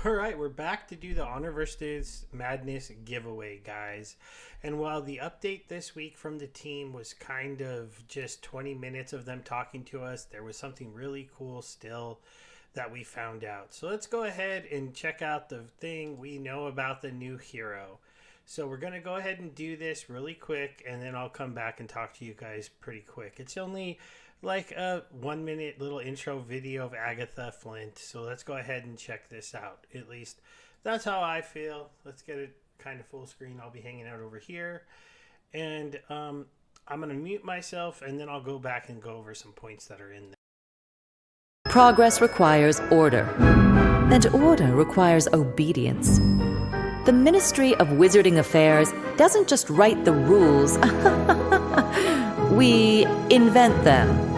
All right, we're back to do the Honor versus Madness giveaway, guys. And while the update this week from the team was kind of just 20 minutes of them talking to us, there was something really cool still that we found out. So let's go ahead and check out the thing we know about the new hero. So we're going to go ahead and do this really quick, and then I'll come back and talk to you guys pretty quick. It's only like a 1 minute little intro video of Agatha Flint. So let's go ahead and check this out. At least that's how I feel. Let's get it kind of full screen. I'll be hanging out over here. And I'm going to mute myself, and then I'll go back and go over some points that are in there. Progress requires order, and order requires obedience. The Ministry of Wizarding Affairs doesn't just write the rules. We invent them.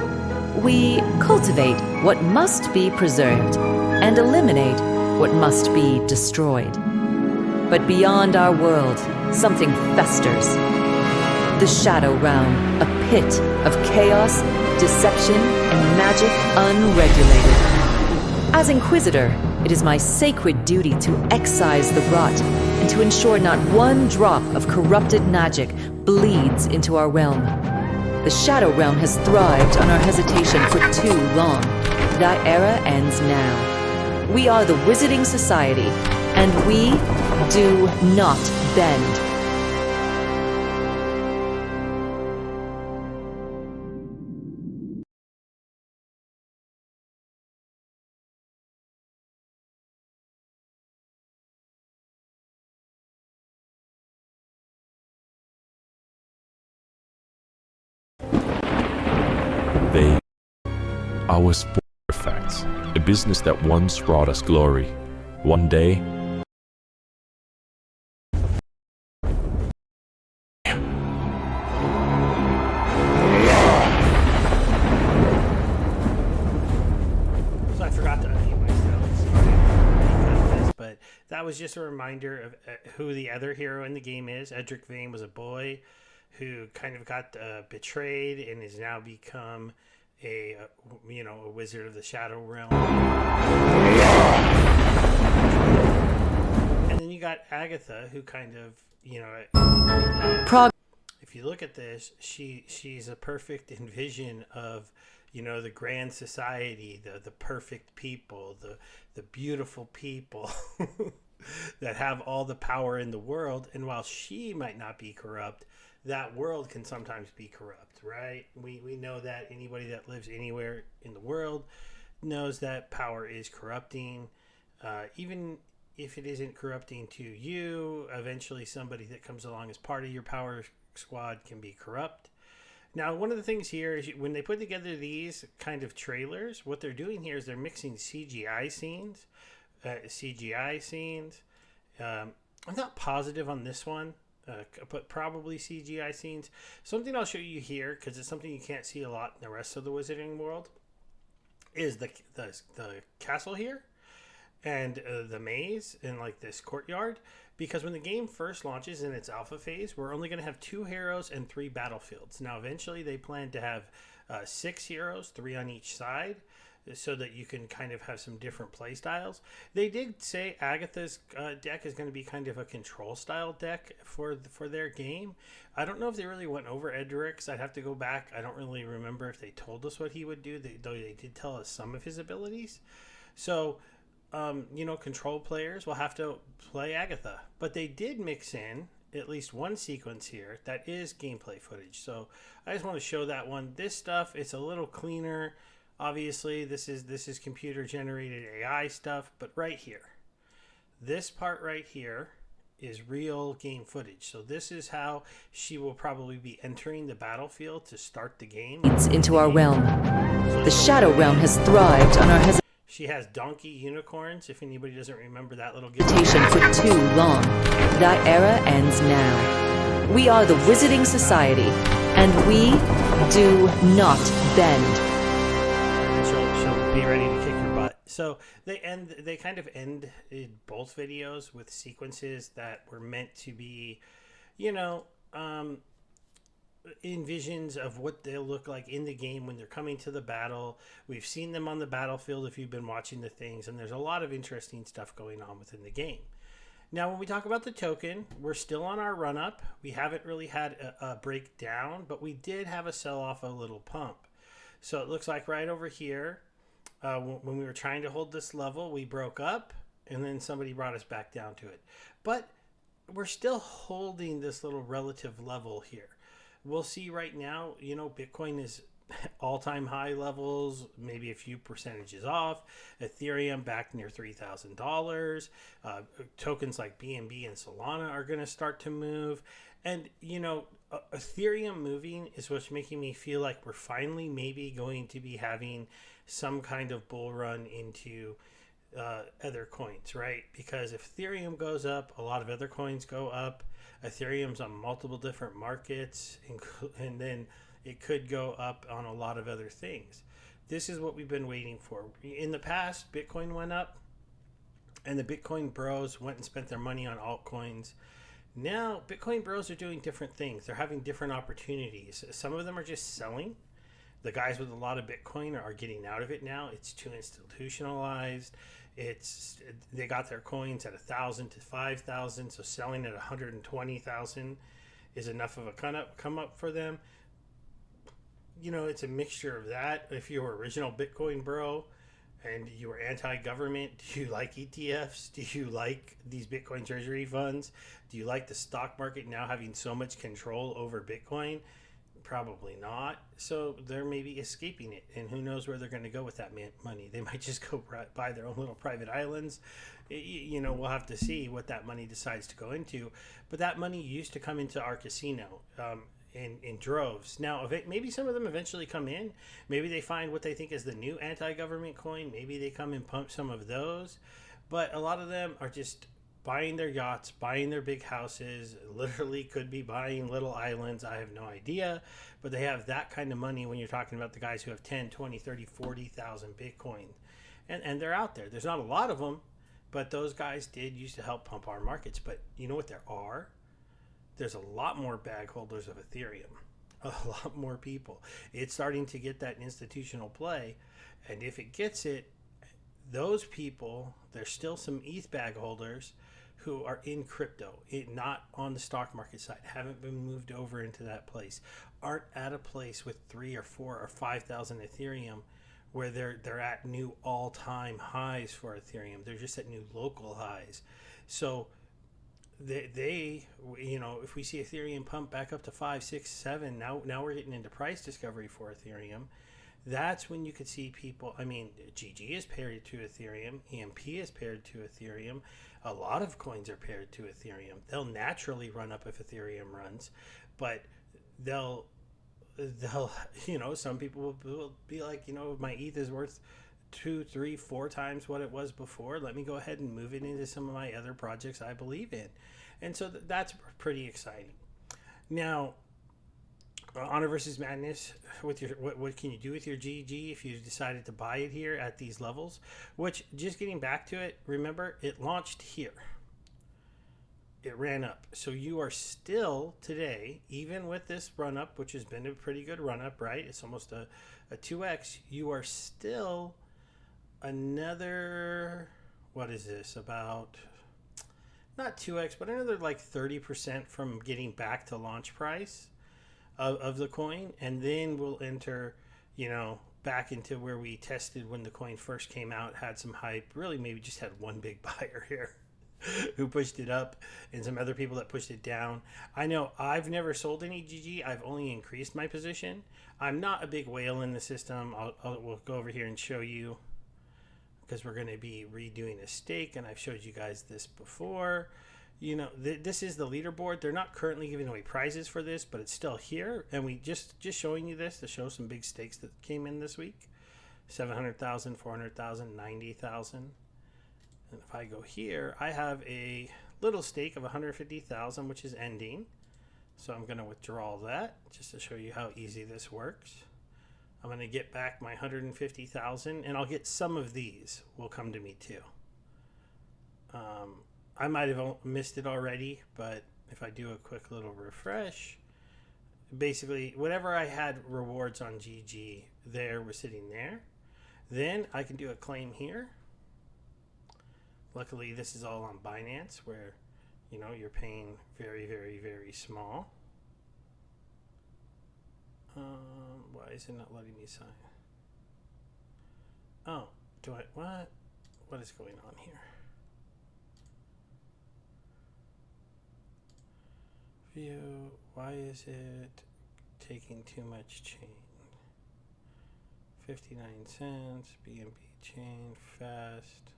We cultivate what must be preserved and eliminate what must be destroyed. But beyond our world, something festers. The Shadow Realm, a pit of chaos, deception, and magic unregulated. As Inquisitor, it is my sacred duty to excise the rot and to ensure not one drop of corrupted magic bleeds into our realm. The Shadow Realm has thrived on our hesitation for too long. That era ends now. We are the Wizarding Society, and we do not bend. They our sport effects, a business that once brought us glory. One day, So I forgot to unmute myself, sorry because of this, but that was just a reminder of who the other hero in the game is. Edric Vane was a boy who kind of got betrayed and has now become a wizard of the Shadow Realm. And then you got Agatha, who kind of if you look at this, she's a perfect envision of the grand society, the perfect people, the beautiful people that have all the power in the world. And while she might not be corrupt, that world can sometimes be corrupt, right? We know that anybody that lives anywhere in the world knows that power is corrupting. Even if it isn't corrupting to you, eventually somebody that comes along as part of your power squad can be corrupt. Now, one of the things here is when they put together these kind of trailers, what they're doing here is they're mixing CGI scenes. I'm not positive on this one. But probably CGI scenes. Something I'll show you here, because it's something you can't see a lot in the rest of the Wizarding world, is the castle here and the maze and like this courtyard. Because when the game first launches in its alpha phase, we're only going to have 2 heroes and 3 battlefields. Now, eventually, they plan to have 6 heroes, 3 on each side, so that you can kind of have some different play styles. They did say Agatha's deck is going to be kind of a control style deck for their game. I don't know if they really went over Edric's. I'd have to go back. I don't really remember if they told us what he would do, though they did tell us some of his abilities. So, control players will have to play Agatha. But they did mix in at least one sequence here that is gameplay footage. So I just want to show that one. This stuff, it's a little cleaner. Obviously, this is computer generated AI stuff, but right here, this part right here is real game footage. So this is how she will probably be entering the battlefield to start the game. Into our realm. The Shadow Realm has thrived on our hesitation. She has donkey unicorns, if anybody doesn't remember that little Hesitation for too long. That era ends now. We are the Wizarding Society, and we do not bend. She'll be ready to kick your butt. So they kind of end both videos with sequences that were meant to be, envisions of what they'll look like in the game when they're coming to the battle. We've seen them on the battlefield if you've been watching the things, and there's a lot of interesting stuff going on within the game. Now, when we talk about the token, we're still on our run up. We haven't really had a breakdown, but we did have a sell off, a little pump. So it looks like right over here, when we were trying to hold this level, we broke up, and then somebody brought us back down to it. But we're still holding this little relative level here. We'll see right now, Bitcoin is all-time high levels, maybe a few percentages off. Ethereum back near $3,000. Tokens like BNB and Solana are going to start to move. And, Ethereum moving is what's making me feel like we're finally maybe going to be having some kind of bull run into other coins, right? Because if Ethereum goes up, a lot of other coins go up. Ethereum's on multiple different markets, and then it could go up on a lot of other things. This is what we've been waiting for. In the past, Bitcoin went up, and the Bitcoin bros went and spent their money on altcoins. Now, Bitcoin bros are doing different things. They're having different opportunities. Some of them are just selling. The guys with a lot of Bitcoin are getting out of it now. It's too institutionalized. They got their coins at 1,000 to 5,000, so selling at 120,000 is enough of a come up for them. It's a mixture of that. If you were original Bitcoin bro and you were anti-government, do you like ETFs? Do you like these Bitcoin treasury funds? Do you like the stock market now having so much control over Bitcoin? Probably not. So they're maybe escaping it, and who knows where they're going to go with that money. They might just go buy their own little private islands. We'll have to see what that money decides to go into. But that money used to come into our casino in droves. Now, maybe some of them eventually come in. Maybe they find what they think is the new anti-government coin. Maybe they come and pump some of those. But a lot of them are just buying their yachts, buying their big houses, literally could be buying little islands. I have no idea, but they have that kind of money when you're talking about the guys who have 10, 20, 30, 40,000 Bitcoin. And they're out there. There's not a lot of them, but those guys did used to help pump our markets. But you know what there are? There's a lot more bag holders of Ethereum. A lot more people. It's starting to get that institutional play. And if it gets it, those people, there's still some ETH bag holders who are in crypto, not on the stock market side, haven't been moved over into that place, aren't at a place with 3 or 4 or 5,000 Ethereum where they're at new all-time highs for Ethereum. They're just at new local highs. So they if we see Ethereum pump back up to 5, 6, 7, now we're getting into price discovery for Ethereum. That's when you could see people. I mean, GG is paired to Ethereum. EMP is paired to Ethereum. A lot of coins are paired to Ethereum. They'll naturally run up if Ethereum runs, but they'll some people will be like, my ETH is worth 2, 3, 4 times what it was before. Let me go ahead and move it into some of my other projects I believe in. And so that's pretty exciting. Now, Honor versus Madness, with your what can you do with your GG if you decided to buy it here at these levels? Which, just getting back to it, remember it launched here. It ran up. So you are still today, even with this run up, which has been a pretty good run up, right? It's almost a 2x. You are still another, what is this, about not 2x, but another like 30% from getting back to launch price of the coin. And then we'll enter, back into where we tested when the coin first came out, had some hype, really maybe just had one big buyer here who pushed it up and some other people that pushed it down. I know I've never sold any GG. I've only increased my position. I'm not a big whale in the system. We'll go over here and show you, because we're going to be redoing a stake, and I've showed you guys this before. This is the leaderboard. They're not currently giving away prizes for this, but it's still here, and we just showing you this to show some big stakes that came in this week. 700,000, 400,000, 90,000. And if I go here, I have a little stake of 150,000, which is ending. So I'm going to withdraw that just to show you how easy this works. I'm going to get back my 150,000, and I'll get some of these will come to me too. I might have missed it already, but if I do a quick little refresh, basically, whatever I had rewards on GG, there was sitting there. Then I can do a claim here. Luckily, this is all on Binance, where, you know, you're paying very, very, very small. Why is it not letting me sign? Oh, do I, what? What is going on here? View, why is it taking too much chain? 59 cents, BNB chain, fast.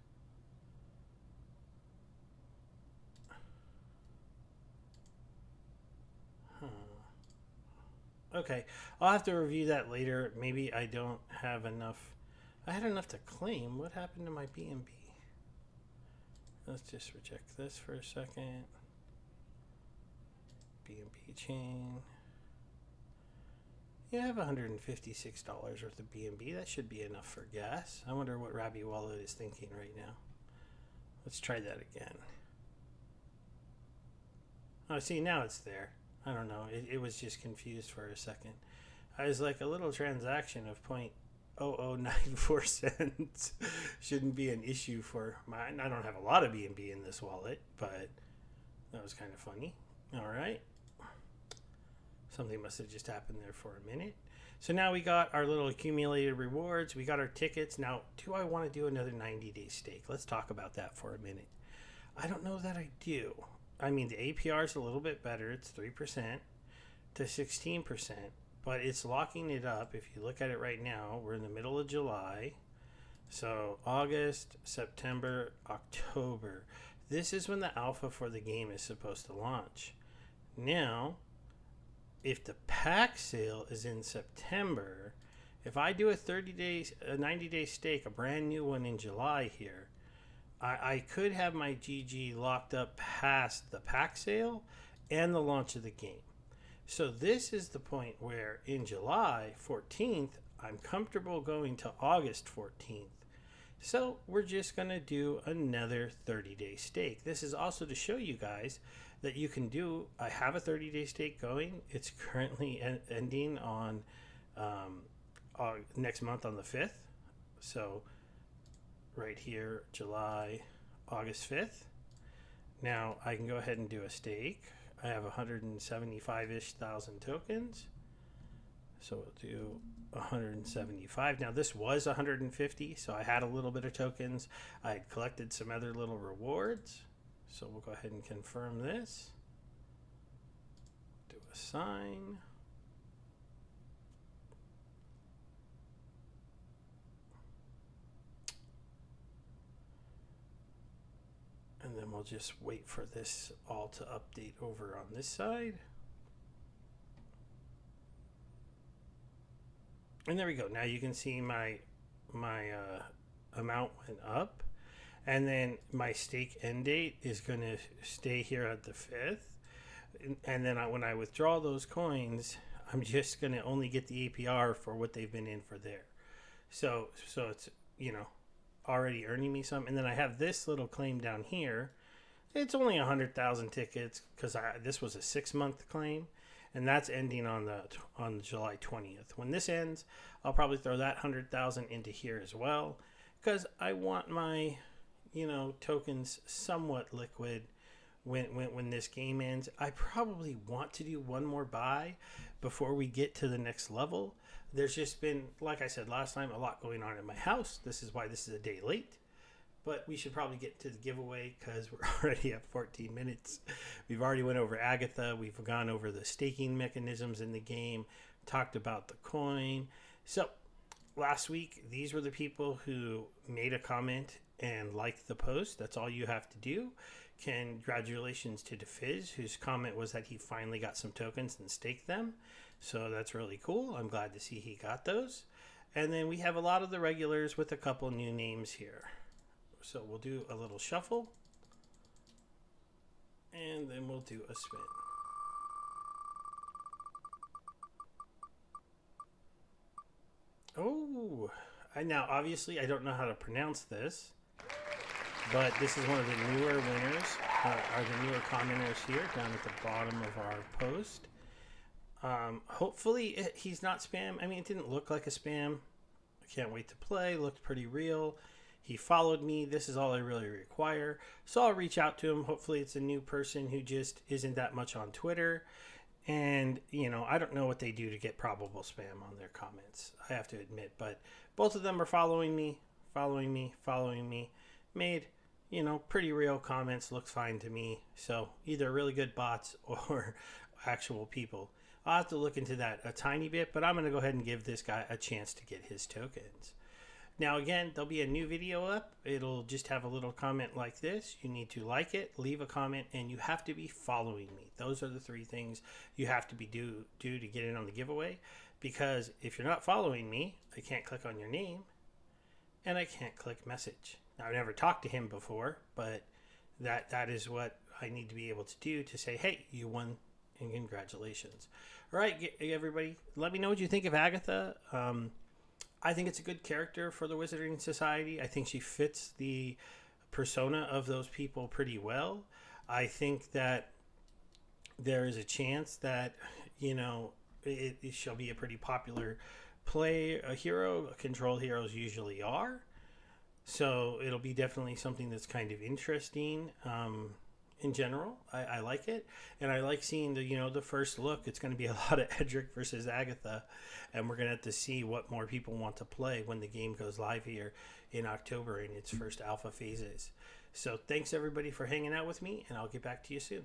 Okay, I'll have to review that later. Maybe I don't have enough. I had enough to claim. What happened to my BNB? Let's just reject this for a second. BNB chain. Yeah, I have $156 worth of BNB. That should be enough for gas. I wonder what Rabby Wallet is thinking right now. Let's try that again. Oh, see, now it's there. I don't know. It was just confused for a second. I was like, a little transaction of 0.0094 cents shouldn't be an issue for mine. I don't have a lot of BNB in this wallet, but that was kind of funny. All right. Something must have just happened there for a minute. So now we got our little accumulated rewards. We got our tickets. Now, do I want to do another 90-day stake? Let's talk about that for a minute. I don't know that I do. I mean, the APR is a little bit better. It's 3% to 16%, but it's locking it up. If you look at it right now, we're in the middle of July. So August, September, October. This is when the alpha for the game is supposed to launch. Now, if the pack sale is in September, if I do a 90-day stake, a brand new one in July here, I could have my GG locked up past the pack sale and the launch of the game. So this is the point where in July 14th, I'm comfortable going to August 14th. So we're just going to do another 30-day stake. This is also to show you guys that you can do, I have a 30-day stake going. It's currently ending on next month on the 5th. So right here, July, August 5th. Now I can go ahead and do a stake. I have 175-ish thousand tokens. So we'll do 175. Now this was 150, so I had a little bit of tokens. I had collected some other little rewards. So we'll go ahead and confirm this. Do a sign. And then we'll just wait for this all to update over on this side. And there we go. Now you can see my amount went up. And then my stake end date is going to stay here at the 5th. And then when I withdraw those coins, I'm just going to only get the APR for what they've been in for there. So it's, you know, already earning me some. And then I have this little claim down here. It's only 100,000 tickets because this was a 6-month claim. And that's ending on July 20th. When this ends, I'll probably throw that 100,000 into here as well, because I want my, you know, tokens somewhat liquid when this game ends. I probably want to do one more buy before we get to the next level. There's just been, like I said last time, a lot going on in my house. This is why this is a day late. But we should probably get to the giveaway because we're already at 14 minutes. We've already went over Agatha. We've gone over the staking mechanisms in the game, talked about the coin. So last week, these were the people who made a comment and liked the post. That's all you have to do. Congratulations to DeFizz, whose comment was that he finally got some tokens and staked them. So that's really cool. I'm glad to see he got those. And then we have a lot of the regulars with a couple new names here. So we'll do a little shuffle, and then we'll do a spin. Oh, now obviously I don't know how to pronounce this, but this is one of the newer winners, are the newer commenters here down at the bottom of our post. Hopefully he's not spam. I mean, it didn't look like a spam. I can't wait to play. Looked pretty real. He followed me. This is all I really require. So I'll reach out to him. Hopefully it's a new person who just isn't that much on Twitter. And, I don't know what they do to get probable spam on their comments, I have to admit. But both of them are following me. Made, pretty real comments. Looks fine to me. So either really good bots or actual people. I'll have to look into that a tiny bit, but I'm going to go ahead and give this guy a chance to get his tokens. Now, again, there'll be a new video up. It'll just have a little comment like this. You need to like it, leave a comment, and you have to be following me. Those are the 3 things you have to be do to get in on the giveaway. Because if you're not following me, I can't click on your name, and I can't click message. Now, I've never talked to him before, but that is what I need to be able to do to say, hey, you won, and congratulations. All right, everybody, let me know what you think of Agatha. I think it's a good character for the Wizarding Society. I think she fits the persona of those people pretty well. I think that there is a chance that, it shall be a pretty popular a hero. Control heroes usually are. So it'll be definitely something that's kind of interesting. In general, I like it, and I like seeing the first look. It's going to be a lot of Edric versus Agatha, and we're going to have to see what more people want to play when the game goes live here in October in its first alpha phases. So thanks everybody for hanging out with me, and I'll get back to you soon.